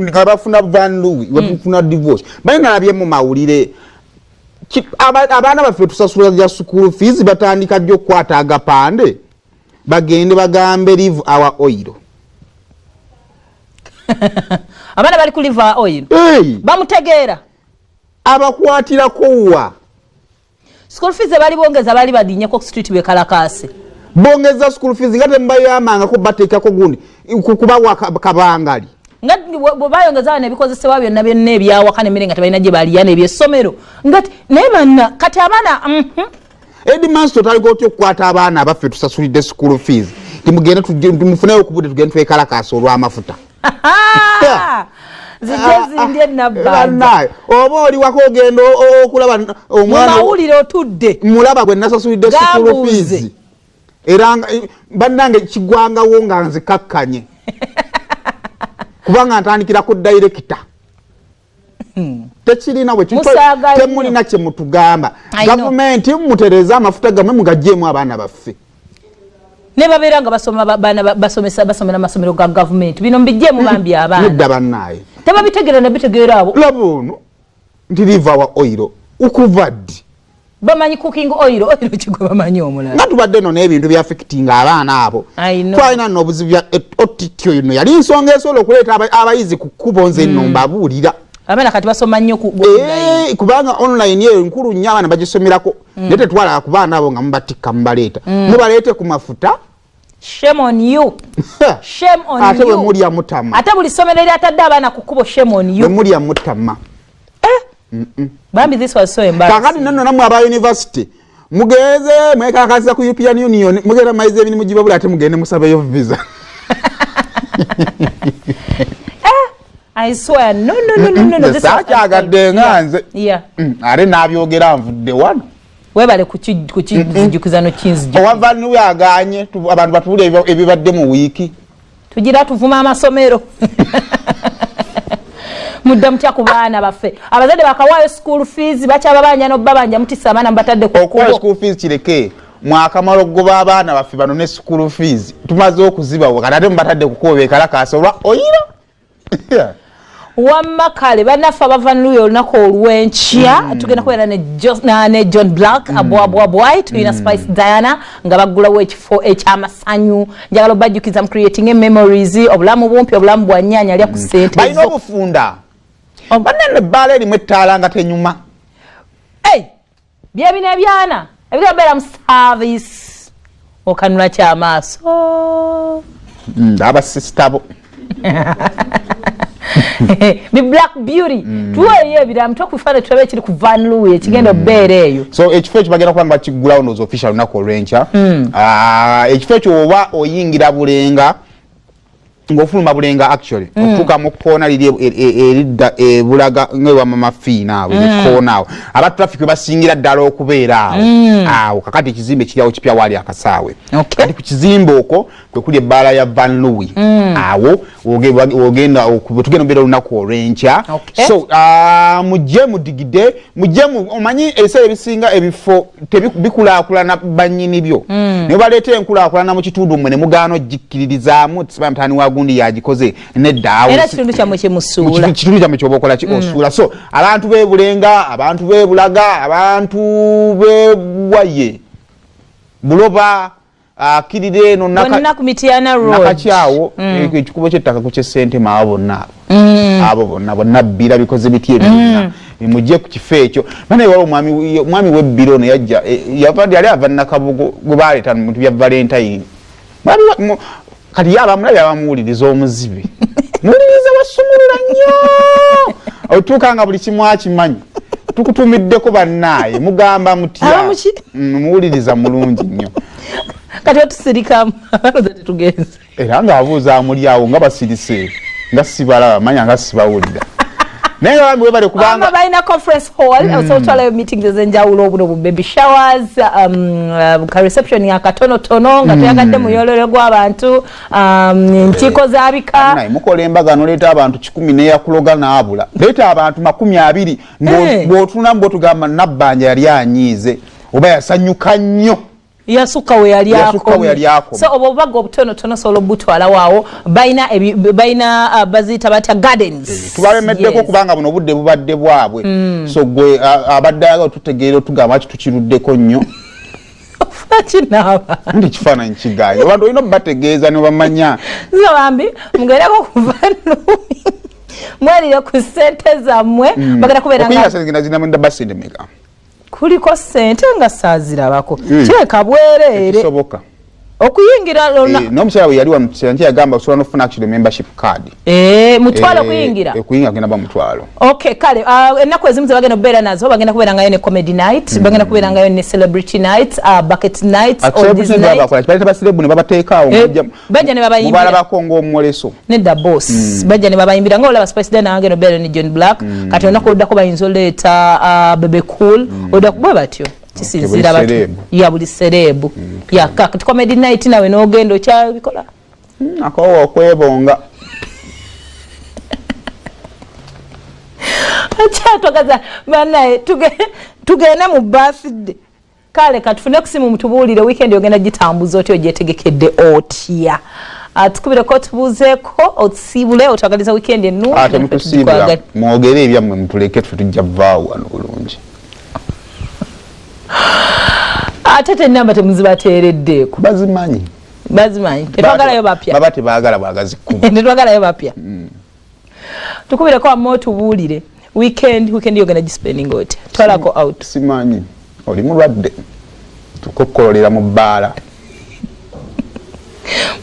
ngabafuna Van Louis wafuna divorce bayina nabyemu mawulire abaana baffe tusasula ya school fees batandika jjo kwata agapande bagende bagambe live our oil abana bali ku live our oil bamutegeera abakwatira kowa school fees bali bongeza bali badinye ko street bekalakaasi bongeza school fees ngate mbayamanga ko batekako gundi kuba kabangali ngati bayongeza bana bikozesebwa byonna byonna ebyawakane mirenga tabalina gye bali yana ebyesomero ngati naye banna kati abana Headmaster taliko okukwata abaana abaffe tusasulidde school fees timugenda tumufuneyo okubude tugende twekalakaasa olw'amafuta zijezindye nabba oba oli wako ogenda okulaba omwana mawulire otudde mulaba gwe nasasulidde school fees era bannange kigwangawo nga nzikakkanye kubanga ntandikira ku director tekirina bwe temulina kye mutugamba gavumenti mutereza amafuta gamwe mugajjeemu abaana baffe ne babeera nga basomera amasomero ga gavumenti bino mbijjeemu bambi abaana nedda bannaaye tebabitegeera ne bitegeera abo laba ono nti live our oil ukuva ddi bamanyi cooking oil kigwe bamanyi omulala nga tubadde no n'ebintu byafekitinga abaana abo twalina n'obuzibu bya otityo ino yali nsonga esobola okuleeta abayizi ku kkubo nze nno mbabuulira abaana kati basoma nnyo kubanga online eyo nkulu nnyo abaana bagisomerako naye tetwalala ku baana abo nga mubatikka mubaleeta mubaleete ku mafuta shame on you shame on ate we mulya mutama ate buli somero eri atadde abaana ku kkubo shame on you we mulya mutama bambi this was so embarrassing kakati nano namwe aba university mugeze mwekalakaasiza ku European Union mugenda maize ebintu mugibabula ate mugende musabeyo visa I swear no this is nganze yeah are nabyogera nvudde wano webale kukijukizano kinzi owava niwe aganye abantu batule ebibadde mu wiki tugira tuvuma amasomero mudda mutya ku baana baffe abazadde bakawaayo school fees bakyababanja n'obbabanja mutisa abaana mubatadde ku kubo school fees kireke mwakamalo goba abaana baffe bano ne school fees tumaze okuziba wakati ate mubatadde ku kubo bekalakaasa olwa oyira wamma kale bannaffe abavanluyo olunaku olw'enkya tugenda kubeera ne John Black abwabwabwai tulina Spice Diana nga baggulawo ekifo ekyamasanyu njagala obajjukiza mu creating memories obulamu bumpi obulamu bwa nnyaanya alya ku ssente balina obufunda banene ebbaala erimu ettaala nga tenyuma byebina ebyana ebigenda beera mu service okanula kyamaaso abasisita bo bi Black Beauty tuweeyo ebiramu tokufaana tulabe ekiri ku Van Louis ekigenda obbeera eyo so ekifo ekyo bagenda kuba nga bakiggulawo noozi official lunaku olw'enkya ekifo ekyo oba oyingira bulenga ng'ofuluma bulenga actually otuuka mu kkoona liri eridda ebulaga ngewa mama fiina awo ekkoona awo aba traffic basingira ddala okubeera awo kakati ekizimbe kiryawo kipya waali akasaawe kati ku kizimbe okwo kwe kuli ebbaala ya Van Louis awo ogenda tugenda obeera olunaku olw'enkya so mujje mudigide mujje omanyi ebiseera ebisinga ebifo bikulaakulana bannyini byo ne baleeta enkulaakulana mu kitundu mmwe ne mugaana ogikkiririzaamu tisaba mutaani wa gundi yagikoze nedda era kitundu kyammwe kyemusuula kitundu kyammwe kyoba okola osuula so abantu b'ebulenga abantu b'ebulaga abantu b'ewaye buloba kirire eno nakakyawo ekikubo ky'ettaka ku ky'essente maawo bonna abo bonna bbira bikoze biti ebirina mujje ku kifo ekyo bana waliwo omwami w'ebbiro ono yajja yali ava nakabugo gwe baleeta mu bintu bya valentine kati yabamulabye abamuwuliriza omuzibe muwuliriza wasumulula nnyo otuuka nga buli kimu akimanyi tukutumiddeko bannaaye mugamba mutya muwuliriza mulungi nnyo kati otusirikamu abaza tetugenze era ng'abuuza amuli awo nga basirise nga sibalaba manya nga sibawulira naye bambi webale kubanga balina conference hall so twalayo meetings ezenjawulo obuno bu baby showers ka reception ya katonotono nga tuyagadde mu yolero gw'abantu nkiiko zabika naye mukola embaga noleeta abantu 10 neyakuloga n'abula leeta abantu 20 bw'otunamu bw'otugamba nabbanja yali anyiize oba yasanyuka nnyo yasuka we yaliako so obubaga obutonotono solo butwala waawo baina bazita batya gardens tubabemeddeko kubanga buno obudde bubadde bwabwe so gwe abadde ayaga tutegeera tugamba ki tukiruddeko nnyo ndi kifaananyi kigaanye abantu olina obategeeza ne bamanya bambi mugereko kuva mwerire ku ssente zammwe bagenda kubeeranga kuliko ssente nga saazirabako kireka bwereere okuyingira lona n'omukyala we yali wamukiseera nti yagamba osobola n'ofuna actually membership card mutwalo okuyingira agenda bamutwalo okay kale ennaku ezimu ze bagenda okubeera nazo bagenda kubeerangayo ne comedy night bagenda kubeerangayo ne celebrity night bucket night basirebu ne babateekaawo bajja ne babayimbalabako ng'omumoleso nedda boss bajja ne babayimbira nga olaba spice dana bagenda okubeera ne John Black kati olunaku oluddako bayinza oleeta bebe cool bwe batyo kisinzira batu ya buli serebu ya kati comedy night nawe n'ogenda okyabikola akoowa okwebonga akyatogaza banaye tugende mu birthday kale katufune kusimu mutubuulire weekend ogenda gitambuza otya ogyetegekedde otya tukubireko otubuuzeeko otusiibule otwagaliza weekend ennungi temutusiibula mwogere ebyammwe mutuleke tufe tujja vaawo wano bulungi ate tenamba temuzibateereddeeko bazimanyi tetwagalayo bapya baba tebaagala bwagazikkuba tetwagalayo bapya tukubireko wamme otubuulire weekend yogenda gispending otya twalako out simanyi oli mulwadde tukokkololera mu bbaala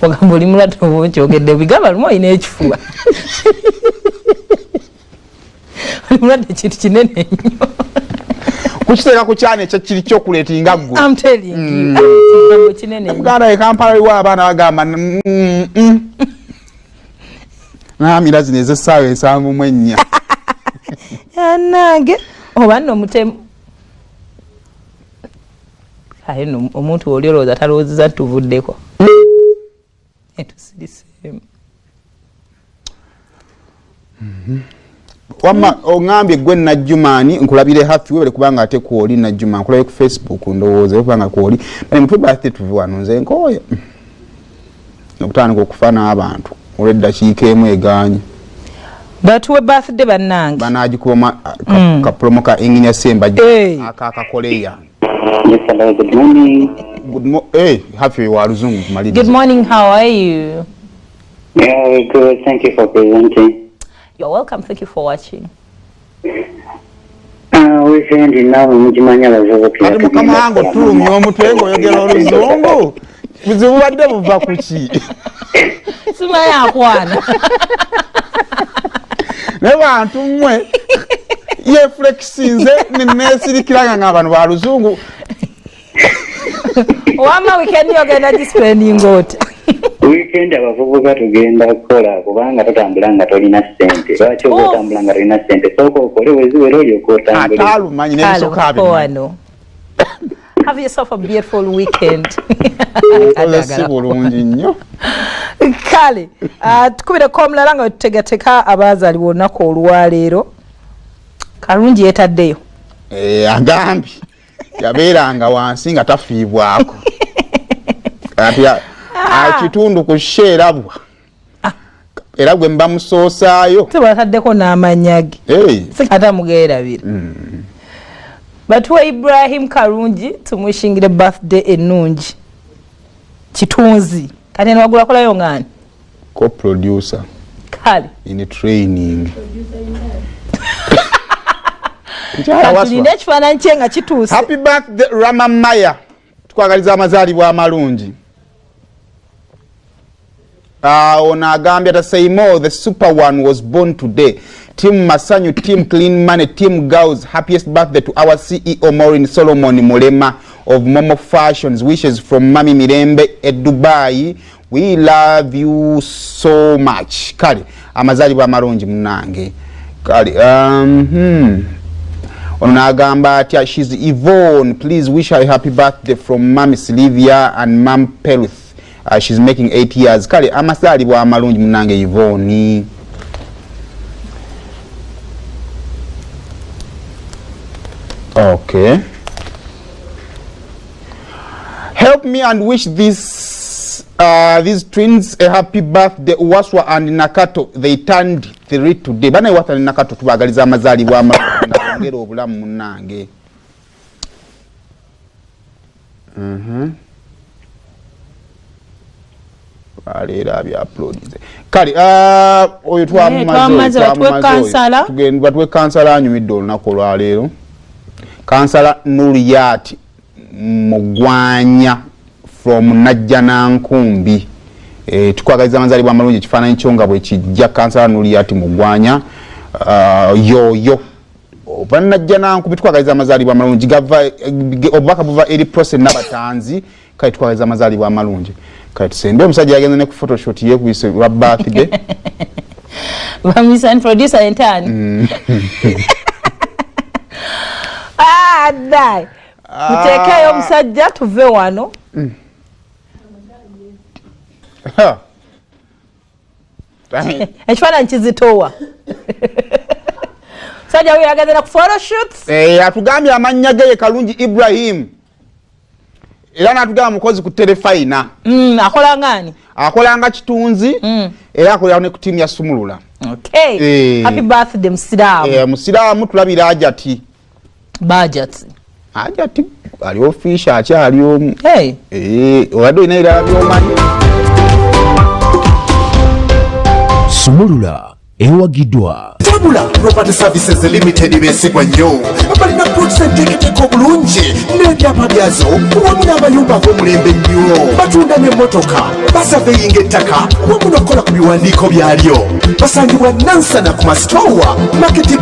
ogamba oli mulwadde oba kyogedde bigamba lumu olina ekifuba oli mulwadde kintu kinene nnyo kukiteeka ku kyana ekyo kiri kyokuleetinga ggwe muganda we Kampala aliwo abaana bagamba naamira zino ez'essaawa 7:04 yanange oba nno omutemu aye nno omuntu oli olowooza talowoozeza tuvuddeko etusiriseemu wamma oŋambye gwe Najjumaani nkulabire happy webale kubanga ate kwoli Najjumaani nkulabe ku Facebook ndowooza kubanga kwoli bali mutwe birthday tuve wano nze nkooye okutandika okufa n'abantu olw'eddakiika emu egaanye batuwe birthday bannange banagikuba kapromo ka Engineer Semba akakakoleya Good morning. Happy wa Luzungu malidi. Good morning, how are you? Yeah, we're good. Thank you for presenting. You're welcome. Thank you for watching. Weekend now mujimanya bazozo pia. Ati mukama wangu tulumya omutwe ng'oyogera Oluzungu. Buzibu badde buva ku ki? Simanya akwana. Ne bantu mmwe ye flexinze nesirikiranga ng'abantu ba Luzungu. Wama weekend yogenda gispending oti. Weekend abavubuka tugenda kukola kubanga tutambula nga tolina ssente. Lwaki otambula nga tolina ssente? Sooka okole weziwera olyoka otambula. Atalumanyi n'ebisoka bino. Have yourself a beautiful weekend. Si bulungi nnyo. Kale, tukubireko omulala nga tutegateka abaazaalibwa olunaku olwaleero. Kalungi yeetaddeyo. Agambye yabeeranga wansi nga tafiibwako. Kitundu ku sherabwa. Era gwe mba musoosaayo. Tebataddeko n'amanyage. Ate mugeerabira. Batuwa Ibrahim Karungi tumwishingire birthday ennungi. Kitunzi. Kati nwagula kolayo ngani? Co-producer. Kale. In training. Happy birthday Rama Maya. Tukwagaliza amazaalibwa amalungi. Ona agambye ata Saimo, the super one was born today. Team Masanyu, Team Clean Money, Team Girls, happiest birthday to our CEO Maureen Solomon Mulema of Momo Fashions. Wishes from Mami Mirembe at Dubai. We love you so much. Kali, amazaalibwa amalungi munange. Kali, Ona agamba ati she's Yvonne. Please wish her a happy birthday from Mami Sylvia and Mam Peluth. She's making 8 years. Kale amazaalibwa amalungi munange Yvonne. Okay. Help help me and wish these twins a happy birthday. Uwaswa and Nakato, they turned 3 today. Bana Iwata and Nakato tubagaliza amazaalibwa ngero obulamu munange. Alera bya uploadize. Kali oyo twamaze kansala. Tugenda batwe kansala anyumidde olunaku olwaleero. Kansala Nuliyati Mugwanya from Najjanankumbi. Tukwagaliza amazaalibwa amalungi ekifaananyi kyo nga bwe kijja. Kansala Nuliyati Mugwanya yoyo Najjanankumbi tukwagaliza amazaalibwa amalungi gava obubaka buva eri process n'abatanzi kale tukwagaliza amazaalibwa amalungi. Kale tusembe omusajja yagenze ne ku photoshoot ye kubise lwa birthday. Bamisa producer entani. Dai. Mutekeyo omusajja tuve wano. Ekifaananyi kizitowa. Sajja we yagaze na ku photoshoots. Atugambye amannya ge Kalungi Ibrahim. Era natugamba mukozi ku Telefina. Akola ngani? Akola nga kitunzi. Era akola ne ku timu ya Sumulula. Okay. Happy birthday Musiramu. Musiramu tulabira ajati. Budget. Ajati ali ofisha akyali omu. Wadde ina ira byomanyi. Sumulula ewagidwa Tabula Property Services Limited besigwa nnyo balina process teketeko bulungi n'ebyapa byazo wamu n'amayumba ag'omulembe nnyo batunda n'emmotoka basaveyinga ettaka wamu n'okukola ku biwandiiko byalyo basangibwa Nansana ku masitowa Market